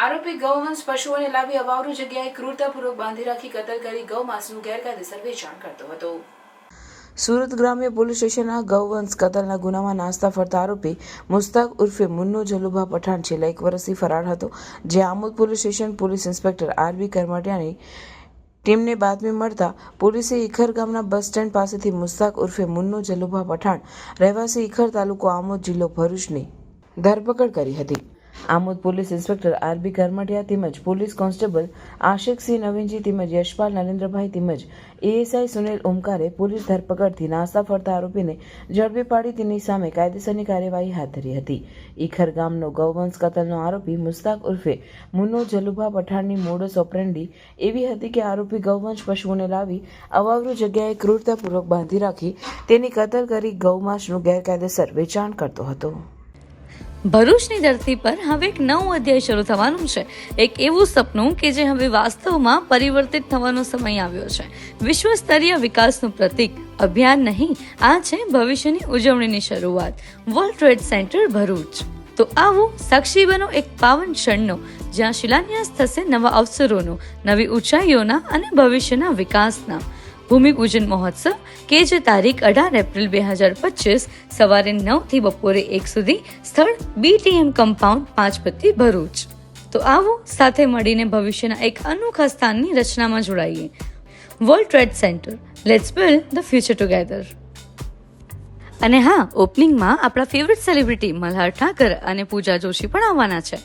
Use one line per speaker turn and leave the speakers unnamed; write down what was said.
આરોપી ગૌવંશ પશુઓને લાવી અવાવરૂ જગ્યાએ ક્રૂરતાપૂર્વક બાંધી રાખી કતલ કરી ગૌમાંસનું ગેરકાયદેસર વેચાણ કરતો હતો. સુરત ગ્રામ્ય પોલીસ સ્ટેશનના ગૌવંશ કતલના ગુનામાં નાસ્તા ફરતા આરોપી મુસ્તાક ઉર્ફે મુન્નો જલુભા પઠાણ છેલ્લા 1 વર્ષથી ફરાર હતો. જે Amod police station police inspector RB કરમાટિયાની ટીમને બાતમી મળતા પોલીસે ઈખર ગામના બસ સ્ટેન્ડ પાસેથી મુસ્તાક ઉર્ફે મુન્નો જલુભા પઠાણ રહેવાસી ઈખર તાલુકો આમોદ જિલ્લો ભરૂચની ધરપકડ કરી હતી. આમોદ પોલીસ ઇન્સ્પેક્ટર આરબી કરમાટિયા તેમજ પોલીસ કોન્સ્ટેબલ આશિકસિંહ નવીનજી તેમજ યશપાલ નરેન્દ્રભાઈ તેમજ એએસઆઈ સુનિલ ઓમકારે પોલીસ ધરપકડથી નાસ્તા ફરતા આરોપીને ઝડપી પાડી તેની સામે કાયદેસરની કાર્યવાહી હાથ ધરી હતી. ઈખર ગામનો ગૌવંશ કતલનો આરોપી મુસ્તાક ઉર્ફે મુન્નો જલુભા પઠાણની મોડસ ઓપરેન્ડી એવી હતી કે આરોપી ગૌવંશ પશુઓને લાવી અવાવરૂ જગ્યાએ ક્રૂરતાપૂર્વક બાંધી રાખી તેની કતલ કરી ગૌમાંસનું ગેરકાયદેસર વેચાણ કરતો હતો.
ભરૂચની ધરતી પર હવે એક નવું અધ્યાય શરૂ થવાનું છે. એક એવું સપનું કે જે હવે વાસ્તવમાં પરિવર્તિત થવાનો સમય આવ્યો છે. વિશ્વ સ્તરીય વિકાસનું પ્રતીક અભિયાન નહીં, આ છે ભવિષ્યની ઉજવણીની શરૂઆત. World trade centre Bharuch. તો આવો સાક્ષી બનો એક પાવન ક્ષણનો, જ્યાં શિલાન્યાસ થશે નવા અવસરોનો, નવી ઊંચાઈઓના અને ભવિષ્યના વિકાસના. ભૂમિપૂજન મહોત્સવ કે જે તારીખ 18 એપ્રિલ 2025 સવારે 9 થી બપોરે 1 સુધી, સ્થળ BTM કમ્પાઉન્ડ 5 પત્તી ભરૂચ. તો આવો સાથે મળીને ભવિષ્યના એક અનોખા સ્થાનની રચનામાં જોડાઈએ. World trade center, let's build the future together. અને હા, ઓપનિંગમાં આપણા ફેવરિટ સેલિબ્રિટી મલ્હાર ઠાકર અને પૂજા જોશી પણ આવવાના છે.